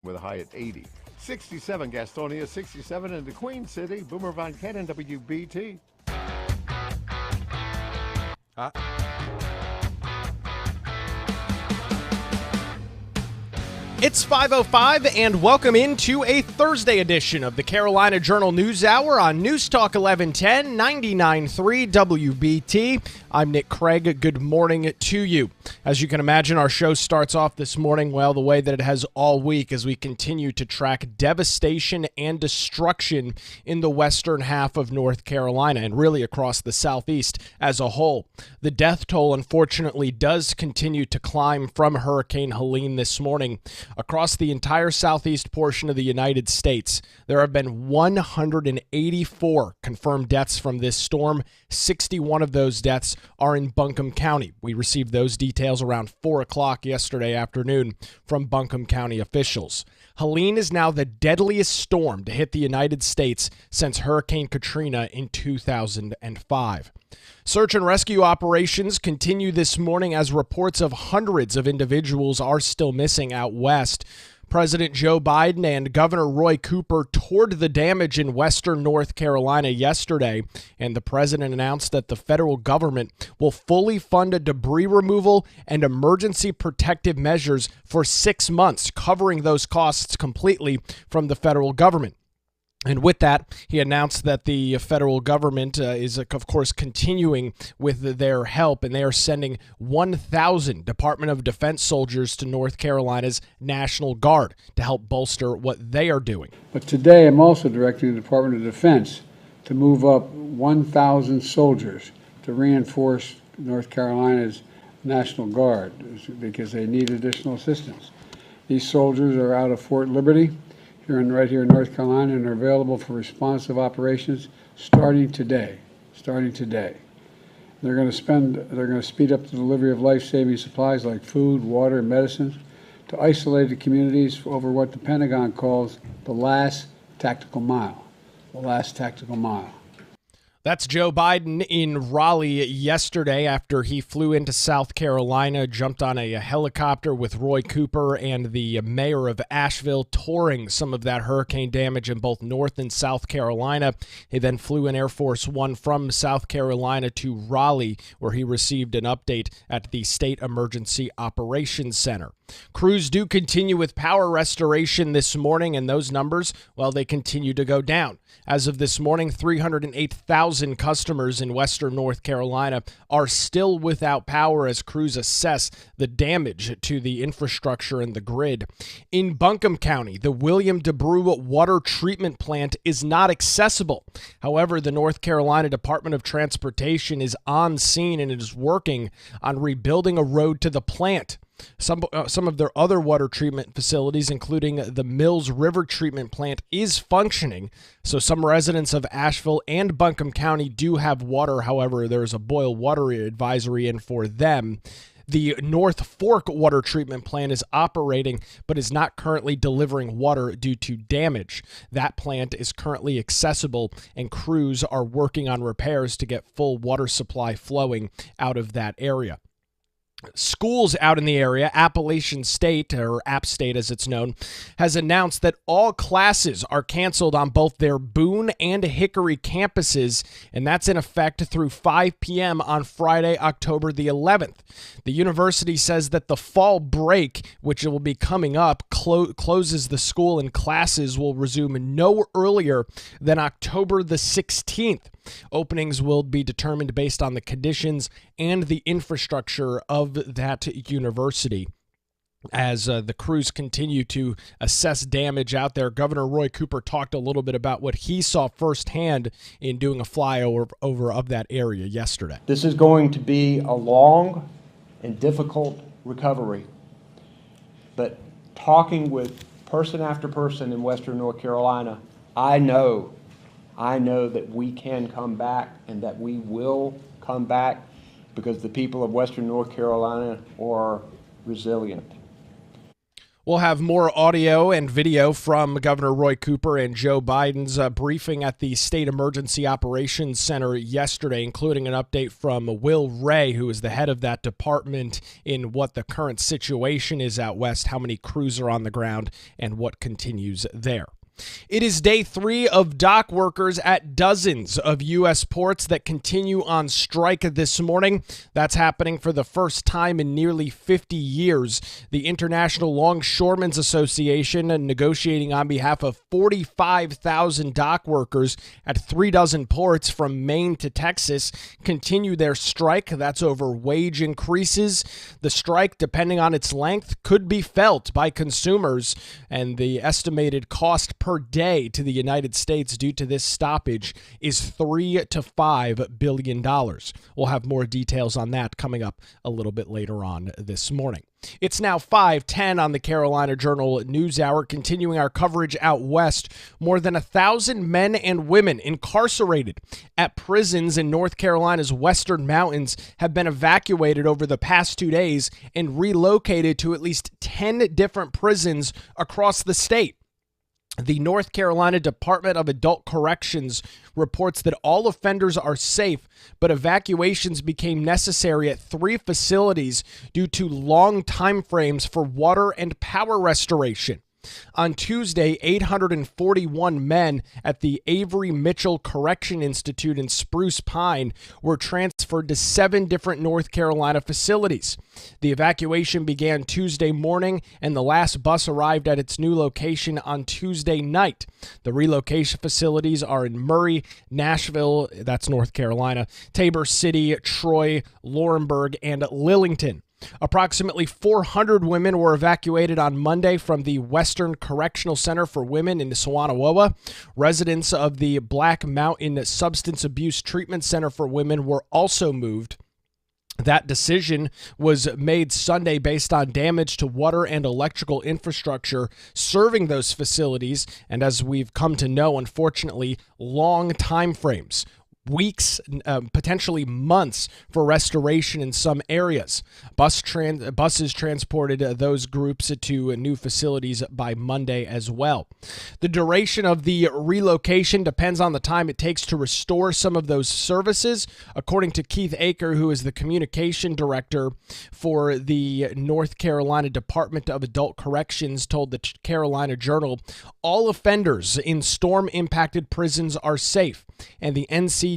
with a high at 80. 67 Gastonia, 67 in the Queen City. Boomer Von Cannon, WBT. It's 5:05 and welcome into a Thursday edition of the Carolina Journal News Hour on News Talk 1110 99.3 WBT. I'm Nick Craig. Good morning to you. As you can imagine, our show starts off this morning, well, the way that it has all week as we continue to track devastation and destruction in the western half of North Carolina and really across the southeast as a whole. The death toll, unfortunately, does continue to climb from Hurricane Helene this morning. Across the entire southeast portion of the United States, there have been 184 confirmed deaths from this storm. 61 of those deaths are in Buncombe County. We received those details around 4 o'clock yesterday afternoon from Buncombe County officials. Helene is now the deadliest storm to hit the United States since Hurricane Katrina in 2005. Search and rescue operations continue this morning as reports of hundreds of individuals are still missing out west. President Joe Biden and Governor Roy Cooper toured the damage in western North Carolina yesterday, and the president announced that the federal government will fully fund a debris removal and emergency protective measures for 6 months, covering those costs completely from the federal government. And with that, he announced that the federal government is, of course, continuing with their help, and they are sending 1,000 Department of Defense soldiers to North Carolina's National Guard to help bolster what they are doing. But today, I'm also directing the Department of Defense to move up 1,000 soldiers to reinforce North Carolina's National Guard because they need additional assistance. These soldiers are out of Fort Liberty right here in North Carolina and are available for responsive operations starting today. They're going to speed up the delivery of life-saving supplies like food, water, and medicines to isolated communities over what the Pentagon calls the last tactical mile. That's Joe Biden in Raleigh yesterday after he flew into South Carolina, jumped on a helicopter with Roy Cooper and the mayor of Asheville, touring some of that hurricane damage in both North and South Carolina. He then flew in Air Force One from South Carolina to Raleigh, where he received an update at the State Emergency Operations Center. Crews do continue with power restoration this morning, and those numbers, well, they continue to go down. As of this morning, 308,000 customers in western North Carolina are still without power as crews assess the damage to the infrastructure and the grid. In Buncombe County, the William DeBrew water treatment plant is not accessible. However, the North Carolina Department of Transportation is on scene and is working on rebuilding a road to the plant. Some of their other water treatment facilities, including the Mills River Treatment Plant, is functioning. So some residents of Asheville and Buncombe County do have water. However, there is a boil water advisory in for them. The North Fork Water Treatment Plant is operating, but is not currently delivering water due to damage. That plant is currently accessible, and crews are working on repairs to get full water supply flowing out of that area. Schools out in the area, Appalachian State, or App State as it's known, has announced that all classes are canceled on both their Boone and Hickory campuses, and that's in effect through 5 p.m. on Friday, October the 11th. The university says that the fall break, which will be coming up, closes the school, and classes will resume no earlier than October the 16th. Openings will be determined based on the conditions and the infrastructure of that university. As the crews continue to assess damage out there, Governor Roy Cooper talked a little bit about what he saw firsthand in doing a flyover of that area yesterday. This is going to be a long and difficult recovery, but talking with person after person in Western North Carolina, I know that we can come back and that we will come back because the people of Western North Carolina are resilient. We'll have more audio and video from Governor Roy Cooper and Joe Biden's briefing at the State Emergency Operations Center yesterday, including an update from Will Ray, who is the head of that department, in what the current situation is out west, how many crews are on the ground, and what continues there. It is day 3 of dock workers at dozens of U.S. ports that continue on strike this morning. That's happening for the first time in nearly 50 years. The International Longshoremen's Association, negotiating on behalf of 45,000 dock workers at 36 ports from Maine to Texas, continue their strike. That's over wage increases. The strike, depending on its length, could be felt by consumers, and the estimated cost per day to the United States due to this stoppage is $3 to $5 billion. We'll have more details on that coming up a little bit later on this morning. It's now 5:10 on the Carolina Journal News Hour, continuing our coverage out west. More than 1,000 men and women incarcerated at prisons in North Carolina's Western Mountains have been evacuated over the past 2 days and relocated to at least 10 different prisons across the state. The North Carolina Department of Adult Corrections reports that all offenders are safe, but evacuations became necessary at 3 facilities due to long time frames for water and power restoration. On Tuesday, 841 men at the Avery Mitchell Correction Institute in Spruce Pine were transferred to 7 different North Carolina facilities. The evacuation began Tuesday morning, and the last bus arrived at its new location on Tuesday night. The relocation facilities are in Murray, Nashville, that's North Carolina, Tabor City, Troy, Laurinburg, and Lillington. Approximately 400 women were evacuated on Monday from the Western Correctional Center for Women in Sawanawoa. Residents of the Black Mountain Substance Abuse Treatment Center for Women were also moved. That decision was made Sunday based on damage to water and electrical infrastructure serving those facilities, and as we've come to know, unfortunately, long time frames. Weeks, potentially months for restoration in some areas. Buses transported those groups to new facilities by Monday as well. The duration of the relocation depends on the time it takes to restore some of those services. According to Keith Aker, who is the communication director for the North Carolina Department of Adult Corrections, told the Carolina Journal, all offenders in storm-impacted prisons are safe, and the NCDAC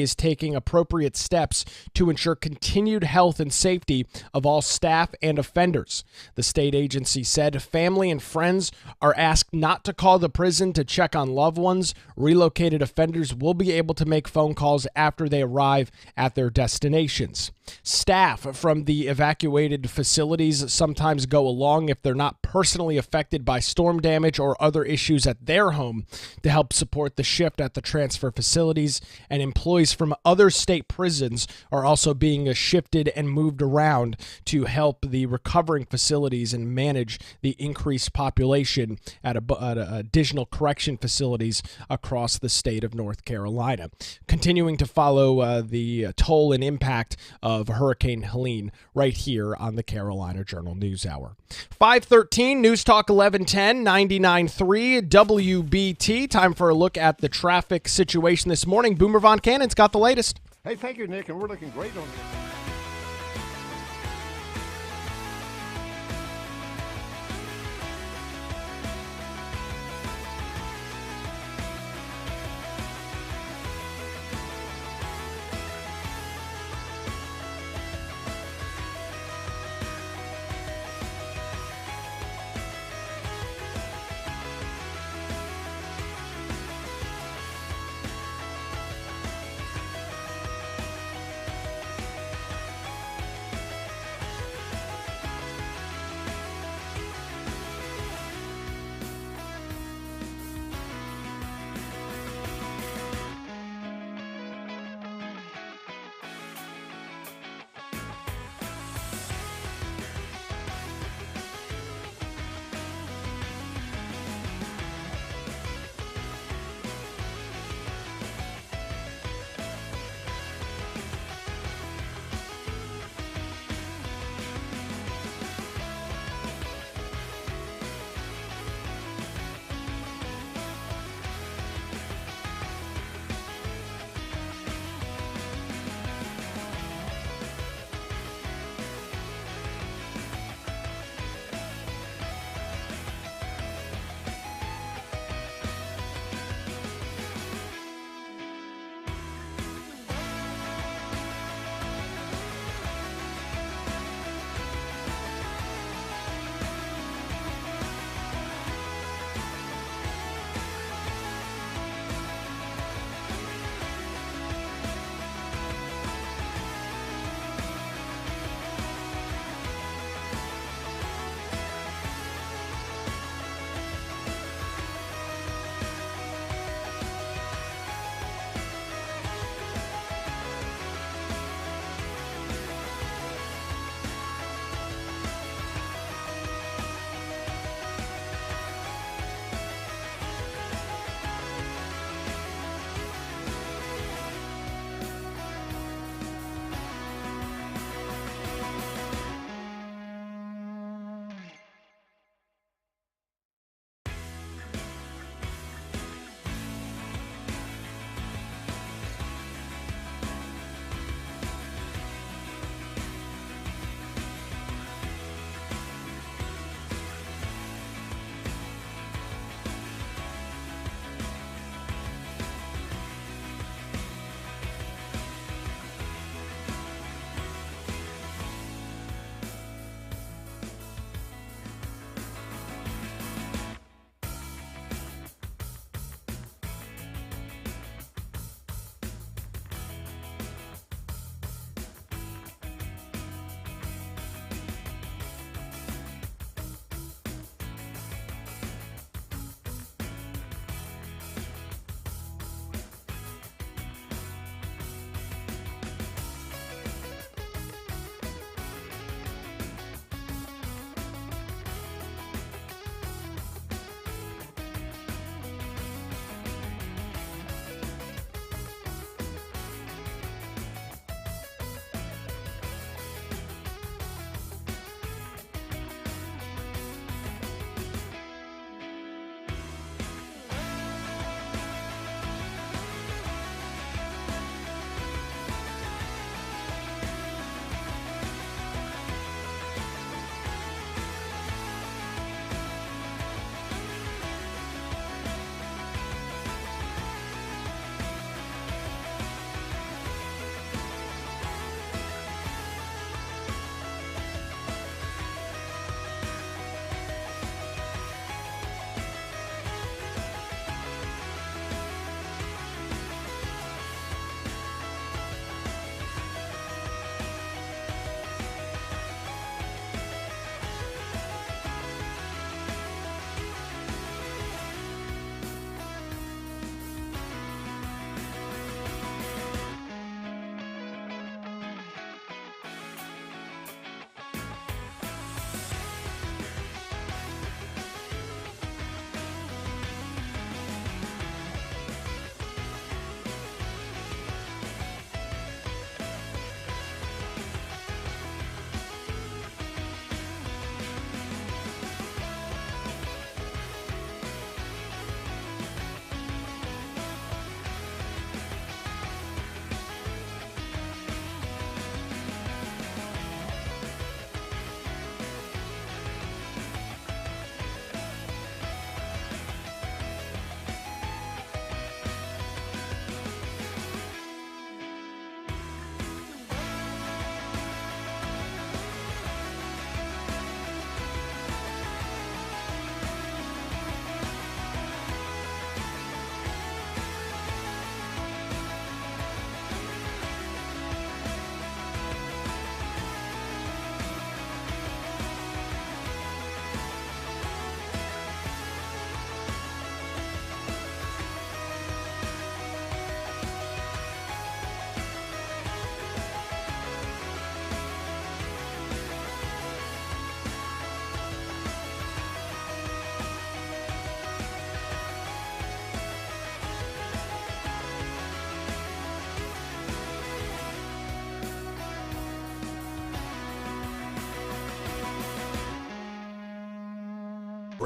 is taking appropriate steps to ensure continued health and safety of all staff and offenders. The state agency said family and friends are asked not to call the prison to check on loved ones. Relocated offenders will be able to make phone calls after they arrive at their destinations. Staff from the evacuated facilities sometimes go along if they're not personally affected by storm damage or other issues at their home to help support the shift at the transfer facilities, and employees from other state prisons are also being shifted and moved around to help the recovering facilities and manage the increased population at additional correction facilities across the state of North Carolina. Continuing to follow the toll and impact of Hurricane Helene right here on the Carolina Journal News Hour. 5:13 News Talk 1110 99.3 WBT. Time for a look at the traffic situation this morning. Boomer Von Cannon's got the latest. Hey, thank you, Nick, and we're looking great on this.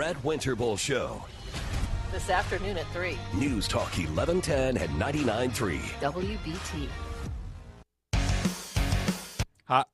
Brad Winterbull Show. This afternoon at 3. News Talk 1110 and 99.3. WBT. Hot.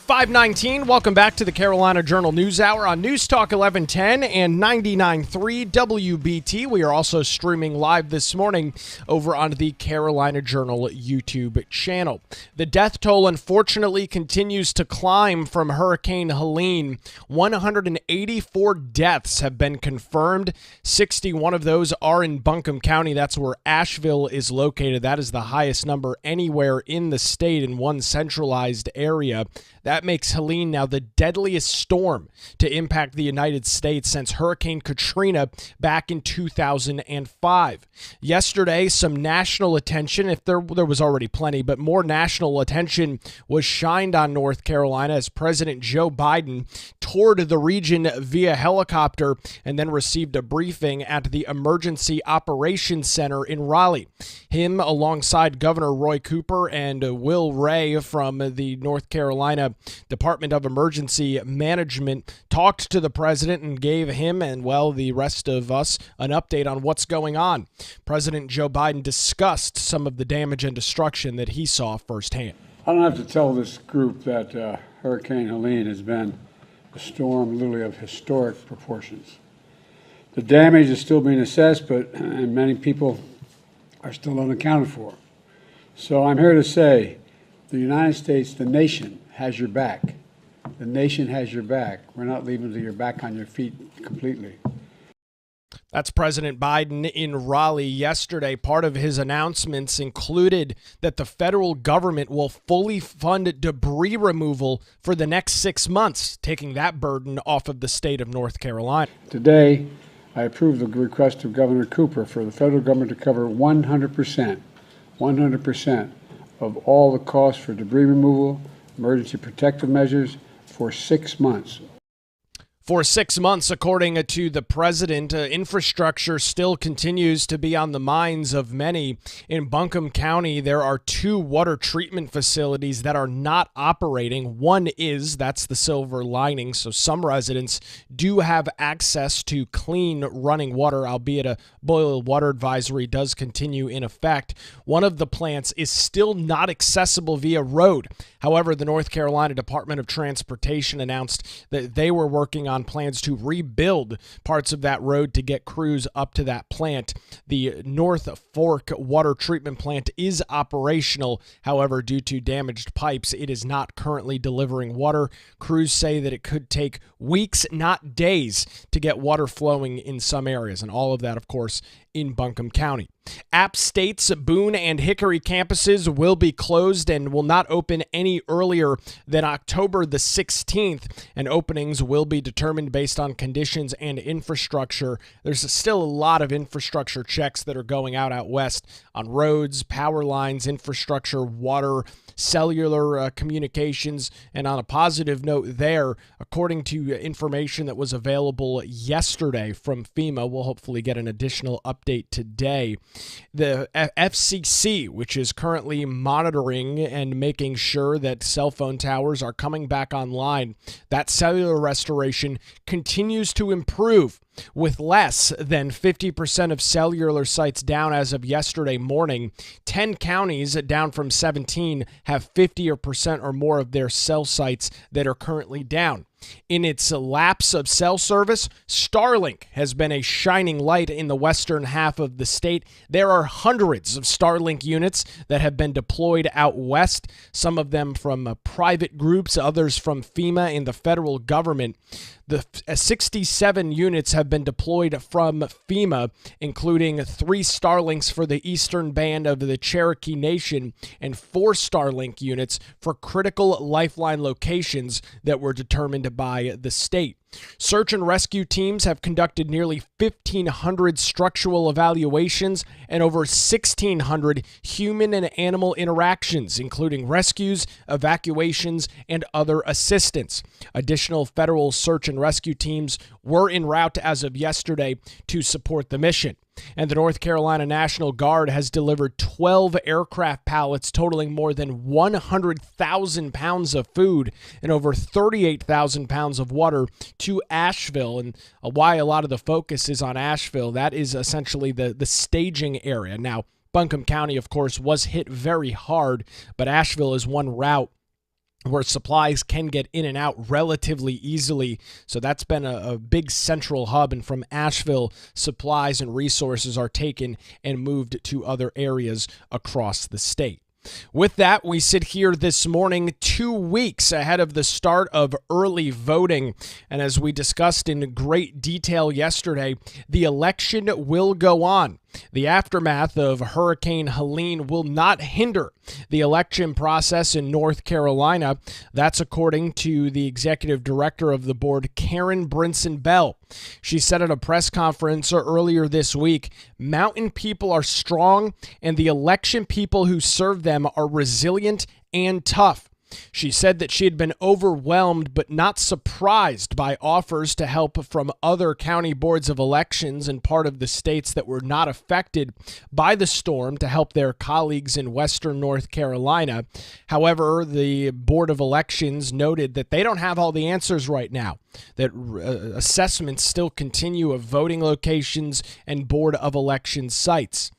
5:19. Welcome back to the Carolina Journal News Hour on News Talk 1110 and 99.3 WBT. We are also streaming live this morning over on the Carolina Journal YouTube channel. The death toll, unfortunately, continues to climb from Hurricane Helene. 184 deaths have been confirmed. 61 of those are in Buncombe County. That's where Asheville is located. That is the highest number anywhere in the state in one centralized area. That makes Helene now the deadliest storm to impact the United States since Hurricane Katrina back in 2005. Yesterday, some national attention, if there was already plenty, but more national attention was shined on North Carolina as President Joe Biden toured the region via helicopter and then received a briefing at the Emergency Operations Center in Raleigh. Him, alongside Governor Roy Cooper and Will Ray from the North Carolina Department of Emergency Management, talked to the president and gave him and, well, the rest of us an update on what's going on. President Joe Biden discussed some of the damage and destruction that he saw firsthand. I don't have to tell this group that Hurricane Helene has been a storm literally of historic proportions. The damage is still being assessed, and many people are still unaccounted for. So I'm here to say the United States, the nation, has your back. The nation has your back. We're not leaving till you're back on your feet completely. That's President Biden in Raleigh yesterday. Part of his announcements included that the federal government will fully fund debris removal for the next 6 months, taking that burden off of the state of North Carolina. Today, I approved the request of Governor Cooper for the federal government to cover 100% of all the costs for debris removal, emergency protective measures for 6 months. For 6 months, according to the president, infrastructure still continues to be on the minds of many. In Buncombe County, there are 2 water treatment facilities that are not operating. One is, that's the Silver Lining, so some residents do have access to clean running water, albeit a boil water advisory does continue in effect. One of the plants is still not accessible via road. However, the North Carolina Department of Transportation announced that they were working on plans to rebuild parts of that road to get crews up to that plant. The North Fork Water Treatment Plant is operational. However, due to damaged pipes, it is not currently delivering water. Crews say that it could take weeks, not days, to get water flowing in some areas, and all of that, of course, in Buncombe County. App State's Boone and Hickory campuses will be closed and will not open any earlier than October the 16th, and openings will be determined based on conditions and infrastructure. There's still a lot of infrastructure checks that are going out west on roads, power lines, infrastructure, water, cellular communications, and on a positive note there, according to information that was available yesterday from FEMA, we'll hopefully get an additional update today. The FCC, which is currently monitoring and making sure that cell phone towers are coming back online, that cellular restoration continues to improve, with less than 50% of cellular sites down as of yesterday morning. 10 counties, down from 17, have 50% or more of their cell sites that are currently down. In its lapse of cell service, Starlink has been a shining light in the western half of the state. There are hundreds of Starlink units that have been deployed out west, some of them from private groups, others from FEMA and the federal government. The 67 units have been deployed from FEMA, including 3 Starlinks for the eastern band of the Cherokee Nation and 4 Starlink units for critical lifeline locations that were determined by the state. Search and rescue teams have conducted nearly 1,500 structural evaluations and over 1,600 human and animal interactions, including rescues, evacuations, and other assistance. Additional federal search and rescue teams were en route as of yesterday to support the mission. And the North Carolina National Guard has delivered 12 aircraft pallets totaling more than 100,000 pounds of food and over 38,000 pounds of water to Asheville. And why a lot of the focus is on Asheville, that is essentially the staging area. Now, Buncombe County, of course, was hit very hard, but Asheville is one route where supplies can get in and out relatively easily. So that's been a big central hub. And from Asheville, supplies and resources are taken and moved to other areas across the state. With that, we sit here this morning 2 weeks ahead of the start of early voting. And as we discussed in great detail yesterday, the election will go on. The aftermath of Hurricane Helene will not hinder the election process in North Carolina. That's according to the executive director of the board, Karen Brinson Bell. She said at a press conference earlier this week, "Mountain people are strong and the election people who serve them are resilient and tough." She said that she had been overwhelmed but not surprised by offers to help from other county boards of elections and part of the states that were not affected by the storm to help their colleagues in Western North Carolina. However, the Board of Elections noted that they don't have all the answers right now, that assessments still continue of voting locations and Board of Elections sites.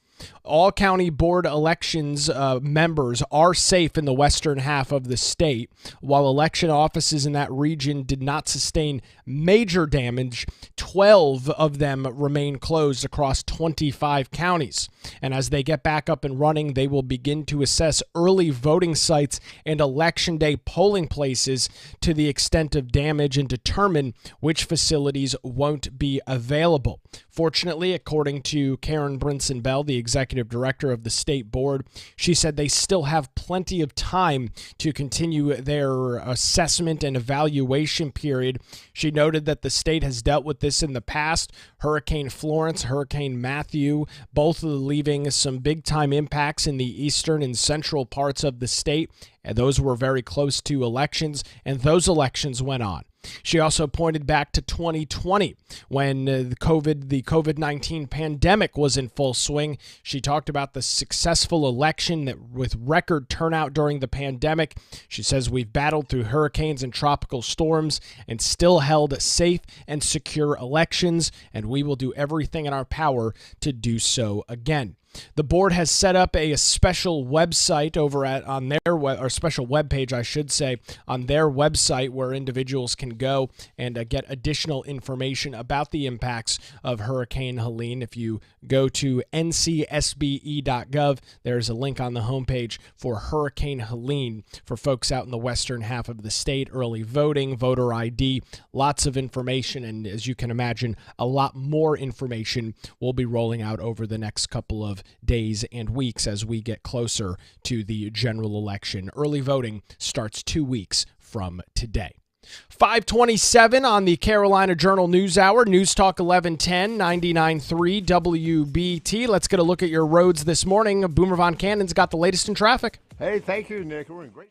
All county board elections members are safe in the western half of the state. While election offices in that region did not sustain major damage, 12 of them remain closed across 25 counties. And as they get back up and running, they will begin to assess early voting sites and election day polling places to the extent of damage and determine which facilities won't be available. Fortunately, according to Karen Brinson Bell, the executive director of the state board, she said they still have plenty of time to continue their assessment and evaluation period. She noted that the state has dealt with this in the past. Hurricane Florence, Hurricane Matthew, both leaving some big-time impacts in the eastern and central parts of the state. And those were very close to elections, and those elections went on. She also pointed back to 2020 when the COVID-19 pandemic was in full swing. She talked about the successful election that with record turnout during the pandemic. She says we've battled through hurricanes and tropical storms and still held safe and secure elections, and we will do everything in our power to do so again. The board has set up a special website on their special webpage, I should say, on their website where individuals can go and get additional information about the impacts of Hurricane Helene. If you go to ncsbe.gov, there's a link on the homepage for Hurricane Helene for folks out in the western half of the state, early voting, voter ID, lots of information, and as you can imagine, a lot more information will be rolling out over the next couple of days and weeks as we get closer to the general election. Early voting starts 2 weeks from today. 5:27 on the Carolina Journal News Hour. News Talk 1110, 99.3 WBT. Let's get a look at your roads this morning. Boomer Von Cannon's got the latest in traffic. Hey, thank you, Nick. We're in great.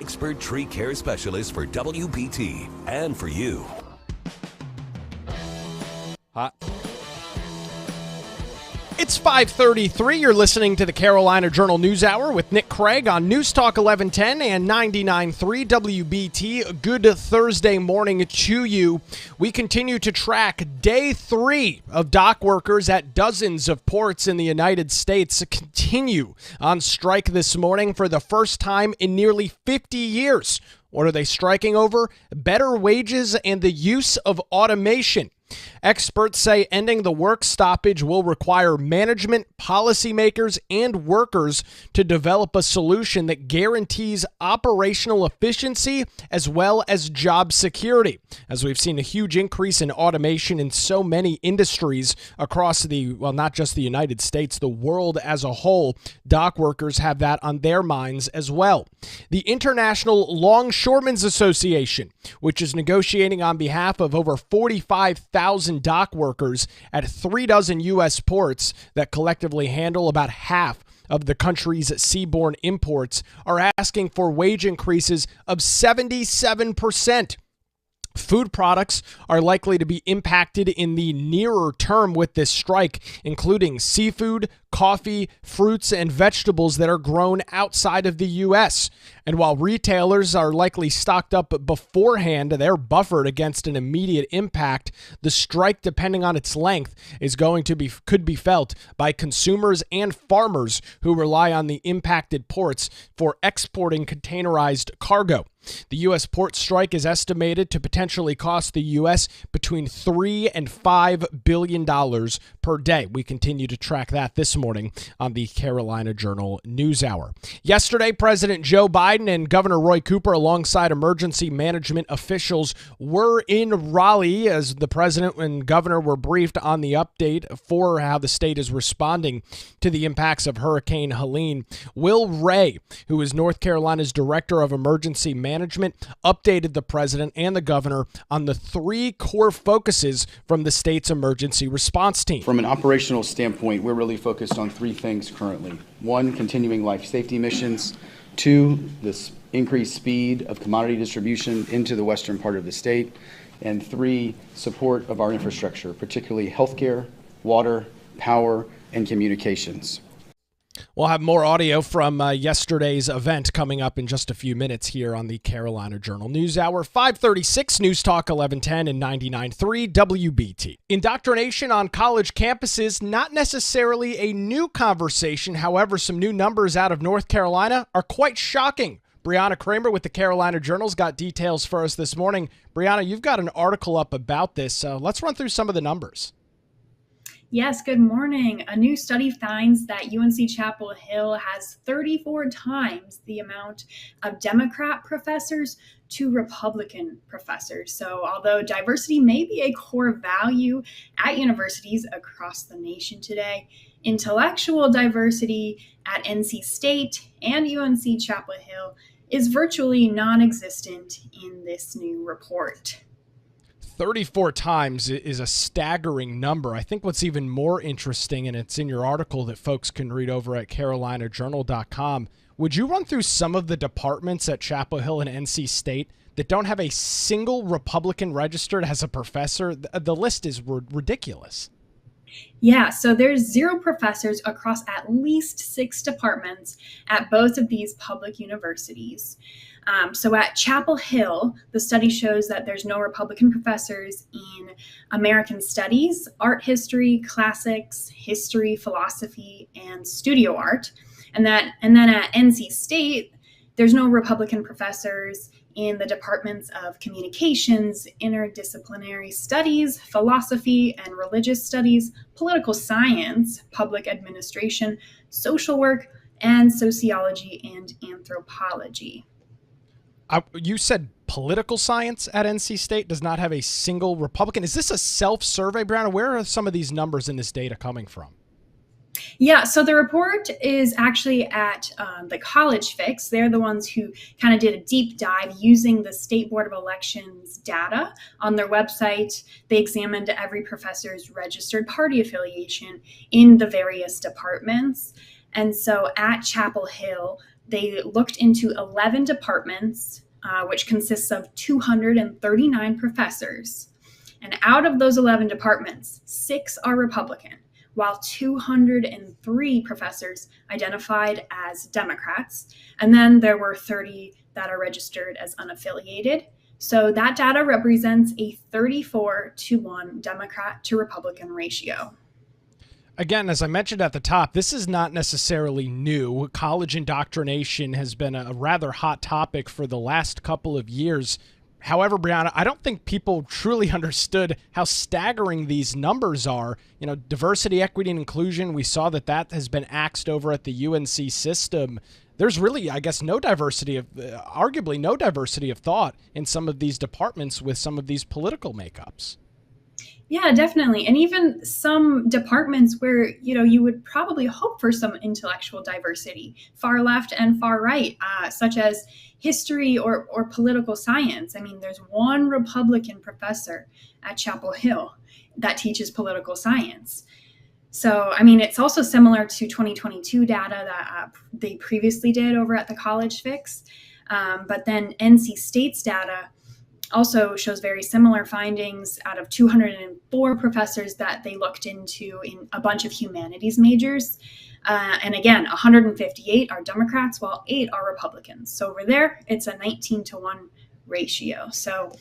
expert tree care specialist for WBT and for you. Hot. It's 5:33. You're listening to the Carolina Journal News Hour with Nick Craig on News Talk 1110 and 99.3 WBT. A good Thursday morning to you. We continue to track day 3 of dock workers at dozens of ports in the United States continue on strike this morning for the first time in nearly 50 years. What are they striking over? Better wages and the use of automation. Experts say ending the work stoppage will require management, policymakers, and workers to develop a solution that guarantees operational efficiency as well as job security. As we've seen a huge increase in automation in so many industries across not just the United States, the world as a whole, dock workers have that on their minds as well. The International Longshoremen's Association, which is negotiating on behalf of over 45,000 dock workers at 36 U.S. ports that collectively handle about half of the country's seaborne imports, are asking for wage increases of 77%. Food products are likely to be impacted in the nearer term with this strike, including seafood, coffee, fruits, and vegetables that are grown outside of the U.S. And while retailers are likely stocked up beforehand, they're buffered against an immediate impact. The strike, depending on its length, could be felt by consumers and farmers who rely on the impacted ports for exporting containerized cargo. The U.S. port strike is estimated to potentially cost the U.S. between $3 and $5 billion per day. We continue to track that this morning on the Carolina Journal News Hour. Yesterday, President Joe Biden and Governor Roy Cooper, alongside emergency management officials, were in Raleigh as the president and governor were briefed on the update for how the state is responding to the impacts of Hurricane Helene. Will Ray, who is North Carolina's Director of Emergency Management, updated the president and the governor on the 3 core focuses from the state's emergency response team. From an operational standpoint, we're really focused on 3 things currently. 1, continuing life safety missions. 2, this increased speed of commodity distribution into the western part of the state. And 3, support of our infrastructure, particularly healthcare, water, power, and communications. We'll have more audio from yesterday's event coming up in just a few minutes here on the Carolina Journal News Hour. 536 News Talk 1110 and 99.3 WBT. Indoctrination on college campuses, not necessarily a new conversation. However, some new numbers out of North Carolina are quite shocking. Brianna Kramer with the Carolina Journal's got details for us this morning. Brianna, you've got an article up about this. Let's run through some of the numbers. Yes, good morning. A new study finds that UNC Chapel Hill has 34 times the amount of Democrat professors to Republican professors. So although diversity may be a core value at universities across the nation today, intellectual diversity at NC State and UNC Chapel Hill is virtually non-existent in this new report. 34 times is a staggering number. I think what's even more interesting, and it's in your article that folks can read over at carolinajournal.com, would you run through some of the departments at Chapel Hill and NC State that don't have a single Republican registered as a professor? The list is ridiculous. Yeah, so there's 0 professors across at least 6 departments at both of these public universities. So at Chapel Hill, the study shows that there's no Republican professors in American Studies, Art History, Classics, History, Philosophy, and Studio Art. And then at NC State, there's no Republican professors in the departments of Communications, Interdisciplinary Studies, Philosophy and Religious Studies, Political Science, Public Administration, Social Work, and Sociology and Anthropology. You said political science at NC State does not have a single Republican. Is this a self-survey, Brianna? Where are some of these numbers in this data coming from? Yeah, so the report is actually at the College Fix. They're the ones who kind of did a deep dive using the State Board of Elections data on their website. They examined every professor's registered party affiliation in the various departments. And so at Chapel Hill, They looked into 11 departments, which consists of 239 professors. And out of those 11 departments, 6 are Republican, while 203 professors identified as Democrats. And then there were 30 that are registered as unaffiliated. So that data represents a 34-1 Democrat to Republican ratio. Again, as I mentioned at the top, this is not necessarily new. College indoctrination has been a rather hot topic for the last couple of years. However, Brianna, I don't think people truly understood how staggering these numbers are. You know, diversity, equity, and inclusion, we saw that has been axed over at the UNC system. There's really, I guess, arguably no diversity of thought in some of these departments with some of these political makeups. Yeah, definitely. And even some departments where, you would probably hope for some intellectual diversity, far left and far right, such as history or political science. I mean, there's one Republican professor at Chapel Hill that teaches political science. So, I mean, it's also similar to 2022 data that they previously did over at the College Fix. But then NC State's data also shows very similar findings out of 204 professors that they looked into in a bunch of humanities majors. And again, 158 are Democrats, while 8 are Republicans. So over there, it's a 19-1 ratio. So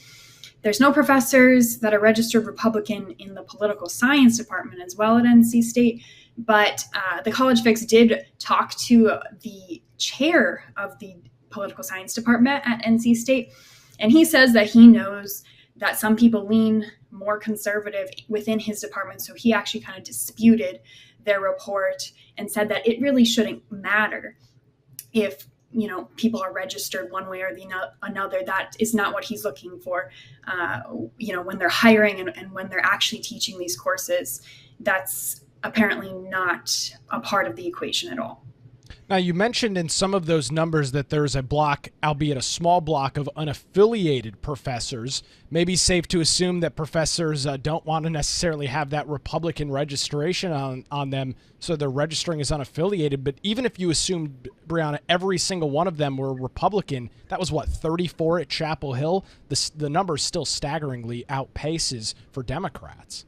there's no professors that are registered Republican in the political science department as well at NC State. But the College Fix did talk to the chair of the political science department at NC State. And he says that he knows that some people lean more conservative within his department. So he actually kind of disputed their report and said that it really shouldn't matter if, people are registered one way or another. That is not what he's looking for, when they're hiring and when they're actually teaching these courses. That's apparently not a part of the equation at all. Now, you mentioned in some of those numbers that there's a block, albeit a small block, of unaffiliated professors. Maybe safe to assume that professors don't want to necessarily have that Republican registration on them, so they're registering as unaffiliated. But even if you assumed, Brianna, every single one of them were Republican, that was, 34 at Chapel Hill? The number still staggeringly outpaces for Democrats.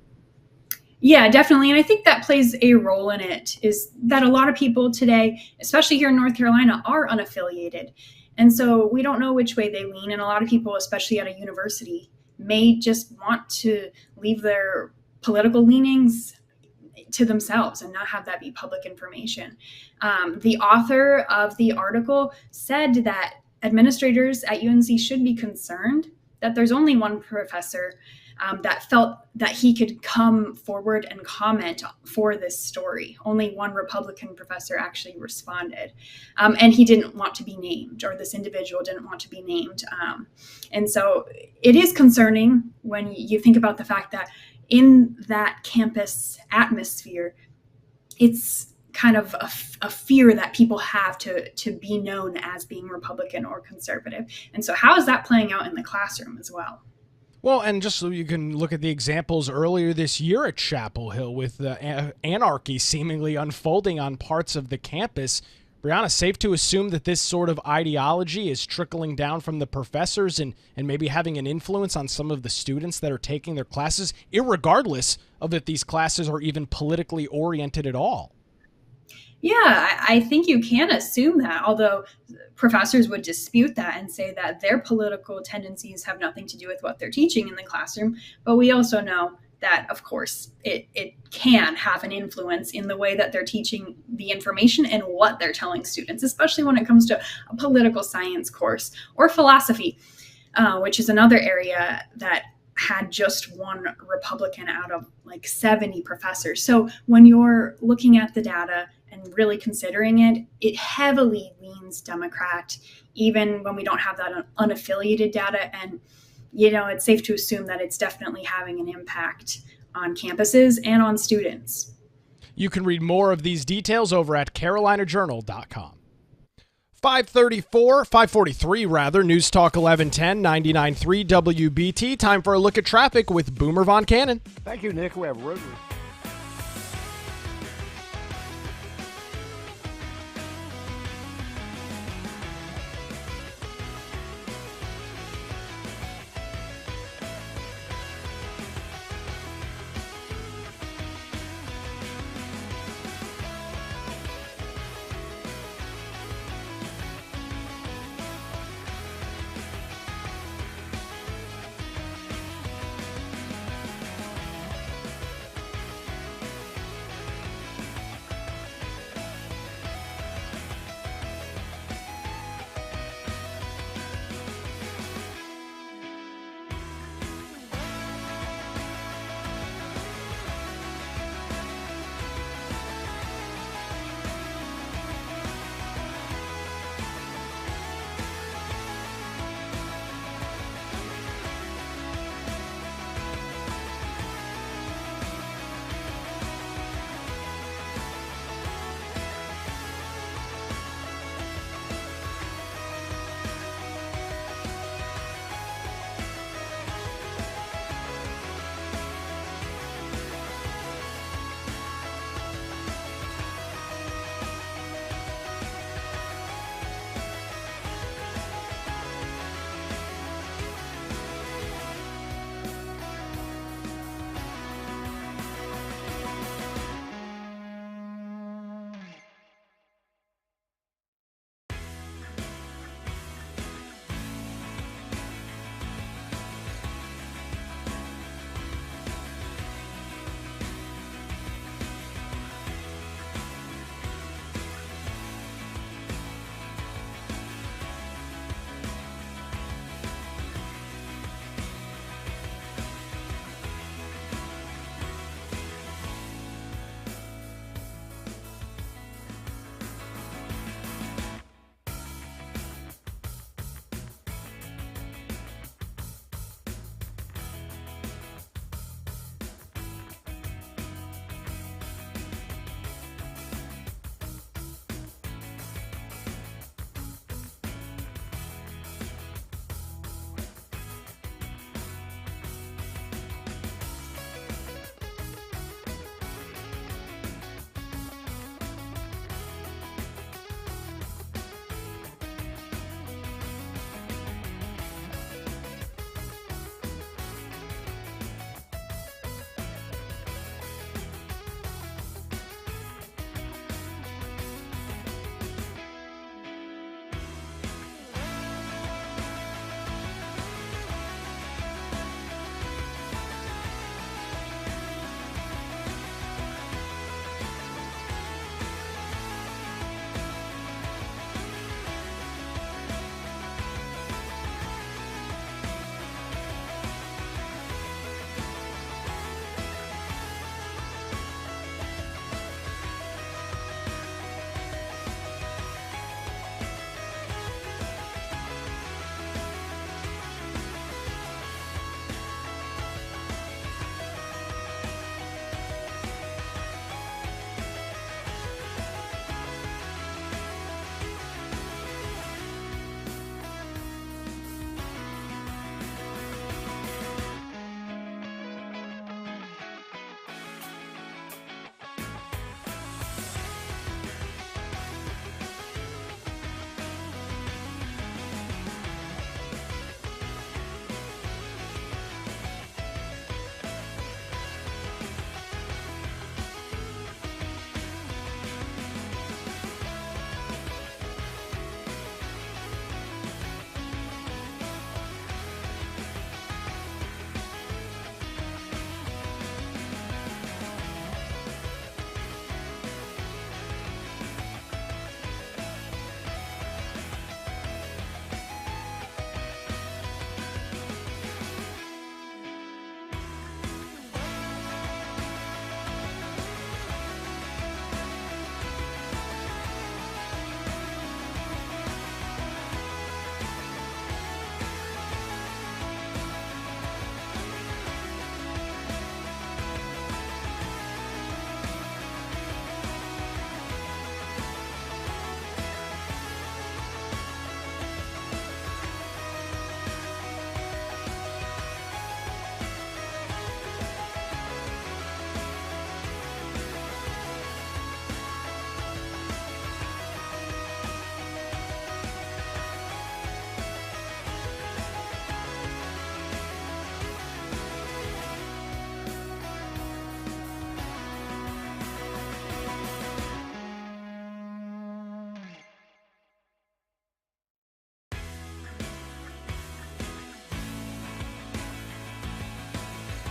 Yeah, definitely. And I think that plays a role in it, is that a lot of people today, especially here in North Carolina, are unaffiliated. And so we don't know which way they lean. And a lot of people, especially at a university, may just want to leave their political leanings to themselves and not have that be public information. The author of the article said that administrators at UNC should be concerned that there's only one professor that felt that he could come forward and comment for this story. Only one Republican professor actually responded. And he didn't want to be named, or this individual didn't want to be named. And so it is concerning when you think about the fact that in that campus atmosphere, it's kind of a fear that people have to be known as being Republican or conservative. And so how is that playing out in the classroom as well? Well, and just so you can look at the examples earlier this year at Chapel Hill with anarchy seemingly unfolding on parts of the campus. Brianna, safe to assume that this sort of ideology is trickling down from the professors and maybe having an influence on some of the students that are taking their classes, irregardless of if these classes are even politically oriented at all. Yeah, I think you can assume that, although professors would dispute that and say that their political tendencies have nothing to do with what they're teaching in the classroom. But we also know that, of course, it can have an influence in the way that they're teaching the information and what they're telling students, especially when it comes to a political science course or philosophy, which is another area that had just one Republican out of 70 professors. So when you're looking at the data and really considering it, it heavily leans Democrat, even when we don't have that unaffiliated data. And, it's safe to assume that it's definitely having an impact on campuses and on students. You can read more of these details over at carolinajournal.com. 543 News Talk 1110, 99.3 WBT. Time for a look at traffic with Boomer Von Cannon. Thank you, Nick. We have road.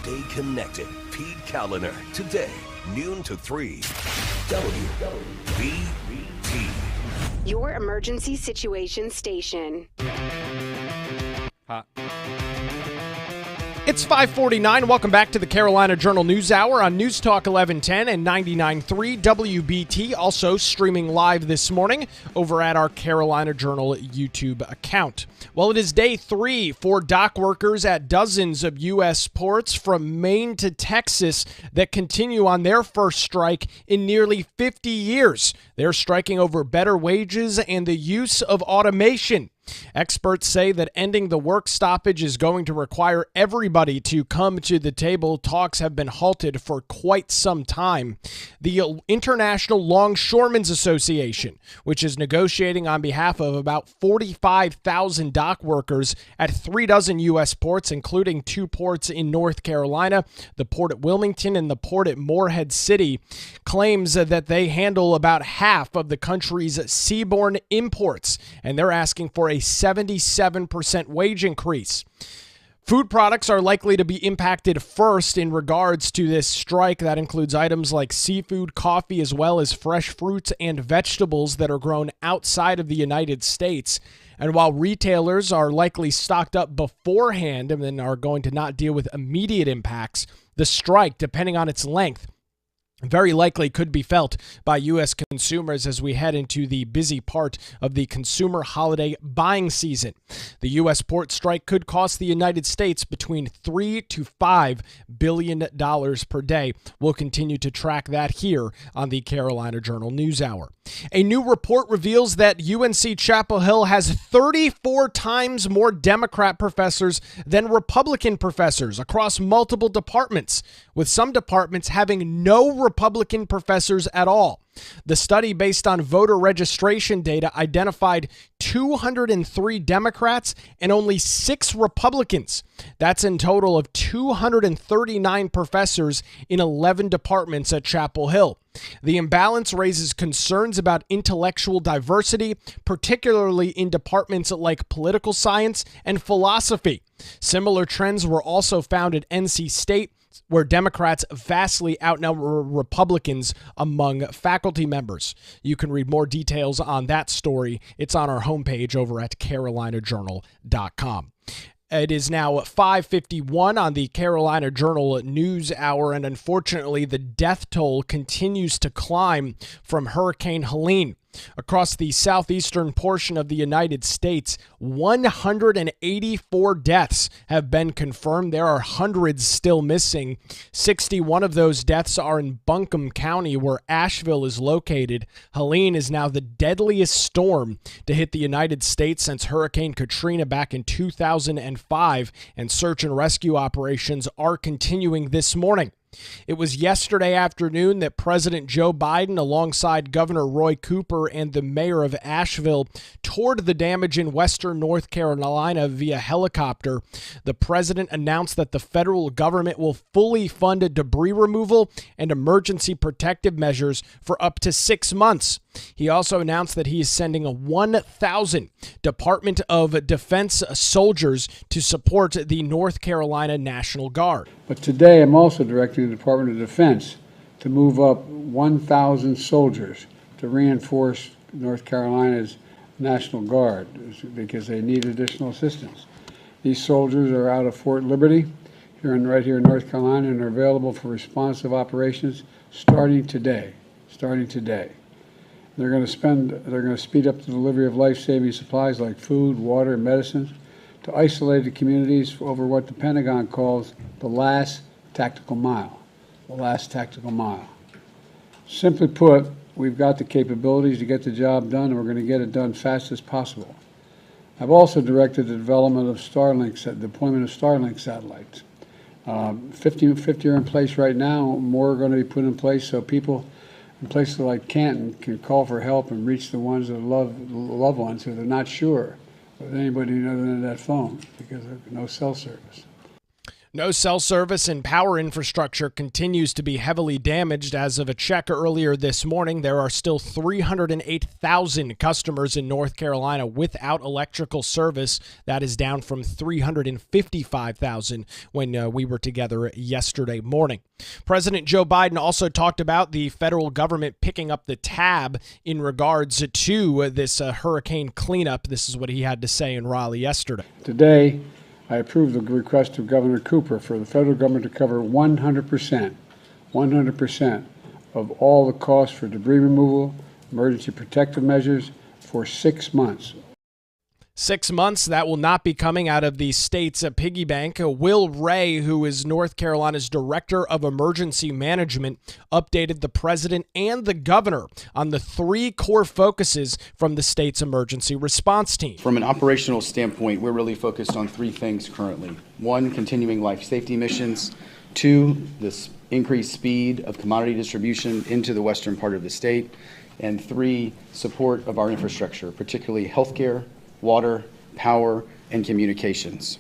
Stay connected. Pete Kaliner, today, noon to 3. WBT. Your emergency situation station. It's 5:49. Welcome back to the Carolina Journal News Hour on News Talk 1110 and 99.3 WBT. Also streaming live this morning over at our Carolina Journal YouTube account. Well, it is day 3 for dock workers at dozens of U.S. ports from Maine to Texas that continue on their first strike in nearly 50 years. They're striking over better wages and the use of automation. Experts say that ending the work stoppage is going to require everybody to come to the table. Talks have been halted for quite some time. The International Longshoremen's Association, which is negotiating on behalf of about 45,000 dock workers at 36 U.S. ports, including 2 ports in North Carolina, the port at Wilmington and the port at Morehead City, claims that they handle about half of the country's seaborne imports, and they're asking for a 77% wage increase. Food products are likely to be impacted first in regards to this strike. That includes items like seafood, coffee, as well as fresh fruits and vegetables that are grown outside of the United States. And while retailers are likely stocked up beforehand and then are going to not deal with immediate impacts, the strike, depending on its length, very likely could be felt by U.S. consumers as we head into the busy part of the consumer holiday buying season. The U.S. port strike could cost the United States between $3 to $5 billion per day. We'll continue to track that here on the Carolina Journal News Hour. A new report reveals that UNC Chapel Hill has 34 times more Democrat professors than Republican professors across multiple departments, with some departments having no Republican professors at all. The study, based on voter registration data, identified 203 Democrats and only 6 Republicans. That's in total of 239 professors in 11 departments at Chapel Hill. The imbalance raises concerns about intellectual diversity, particularly in departments like political science and philosophy. Similar trends were also found at NC State, where Democrats vastly outnumber Republicans among faculty members. You can read more details on that story. It's on our homepage over at carolinajournal.com. It is now 5:51 on the Carolina Journal News Hour, and unfortunately, the death toll continues to climb from Hurricane Helene. Across the southeastern portion of the United States, 184 deaths have been confirmed. There are hundreds still missing. 61 of those deaths are in Buncombe County, where Asheville is located. Helene is now the deadliest storm to hit the United States since Hurricane Katrina back in 2005, and search and rescue operations are continuing this morning. It was yesterday afternoon that President Joe Biden, alongside Governor Roy Cooper and the mayor of Asheville, toured the damage in western North Carolina via helicopter. The president announced that the federal government will fully fund debris removal and emergency protective measures for up to 6 months. He also announced that he is sending 1,000 Department of Defense soldiers to support the North Carolina National Guard. But today I'm also directing the Department of Defense to move up 1,000 soldiers to reinforce North Carolina's National Guard because they need additional assistance. These soldiers are out of Fort Liberty right here in North Carolina and are available for responsive operations starting today. They're going to speed up the delivery of life-saving supplies like food, water, and medicines to isolated communities over what the Pentagon calls the last tactical mile. Simply put, we've got the capabilities to get the job done, and we're going to get it done fast as possible. I've also directed the development of the deployment of Starlink satellites. 50 are in place right now. More are going to be put in place so people in places like Canton can call for help and reach the ones that loved ones who they're not sure of anybody other than that phone because there's no cell service. No cell service and power infrastructure continues to be heavily damaged. As of a check earlier this morning, there are still 308,000 customers in North Carolina without electrical service. That is down from 355,000 when we were together yesterday morning. President Joe Biden also talked about the federal government picking up the tab in regards to this hurricane cleanup. This is what he had to say in Raleigh yesterday. Today, I approved the request of Governor Cooper for the federal government to cover 100% of all the costs for debris removal, emergency protective measures for 6 months. 6 months, that will not be coming out of the state's piggy bank. Will Ray, who is North Carolina's Director of Emergency Management, updated the president and the governor on the 3 core focuses from the state's emergency response team. From an operational standpoint, we're really focused on 3 things currently. 1, continuing life safety missions. 2, this increased speed of commodity distribution into the western part of the state. And 3, support of our infrastructure, particularly healthcare, water, power, and communications.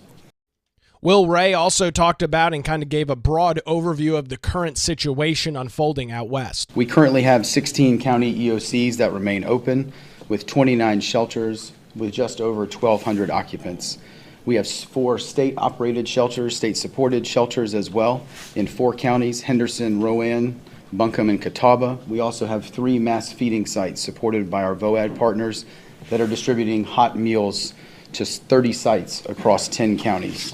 Will Ray also talked about and kind of gave a broad overview of the current situation unfolding out west. We currently have 16 county EOCs that remain open, with 29 shelters with just over 1,200 occupants. We have 4 state-operated shelters, state-supported shelters as well, in 4 counties: Henderson, Rowan, Buncombe, and Catawba. We also have 3 mass feeding sites supported by our VOAD partners that are distributing hot meals to 30 sites across 10 counties.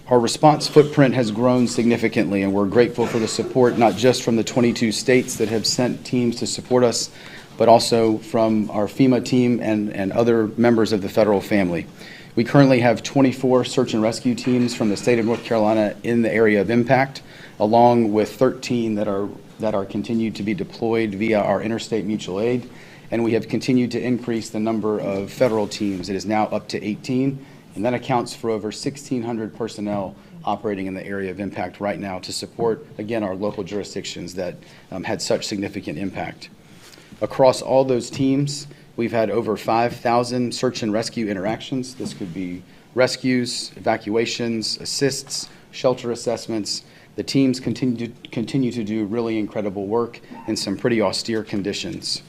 Our response footprint has grown significantly, and we're grateful for the support not just from the 22 states that have sent teams to support us, but also from our FEMA team and other members of the federal family. We currently have 24 search and rescue teams from the state of North Carolina in the area of impact, along with 13 that are continued to be deployed via our interstate mutual aid. And we have continued to increase the number of federal teams. It is now up to 18, and that accounts for over 1,600 personnel operating in the area of impact right now to support, again, our local jurisdictions that had such significant impact. Across all those teams, we've had over 5,000 search and rescue interactions. This could be rescues, evacuations, assists, shelter assessments. The teams continue to do really incredible work in some pretty austere conditions.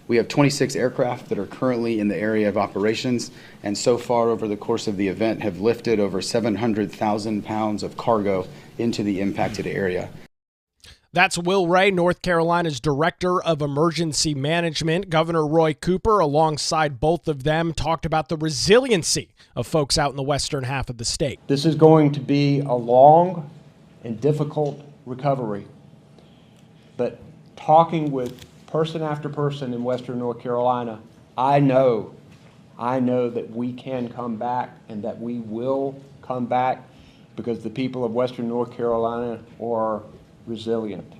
We have 26 aircraft that are currently in the area of operations, and so far over the course of the event have lifted over 700,000 pounds of cargo into the impacted area. That's Will Ray, North Carolina's Director of Emergency Management. Governor Roy Cooper, alongside both of them, talked about the resiliency of folks out in the western half of the state. This is going to be a long and difficult recovery, but talking with person after person in western North Carolina, I know that we can come back and that we will come back because the people of western North Carolina are resilient.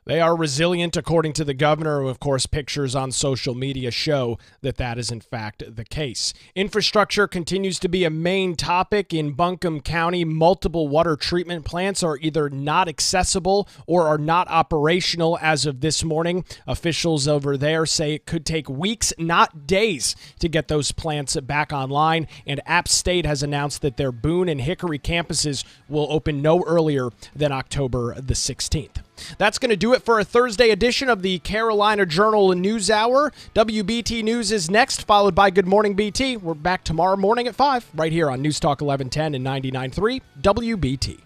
They are resilient, according to the governor. Of course, pictures on social media show that that is, in fact, the case. Infrastructure continues to be a main topic in Buncombe County. Multiple water treatment plants are either not accessible or are not operational as of this morning. Officials over there say it could take weeks, not days, to get those plants back online. And App State has announced that their Boone and Hickory campuses will open no earlier than October the 16th. That's going to do it for a Thursday edition of the Carolina Journal News Hour. WBT News is next, followed by Good Morning BT. We're back tomorrow morning at 5 right here on News Talk 1110 and 99.3 WBT.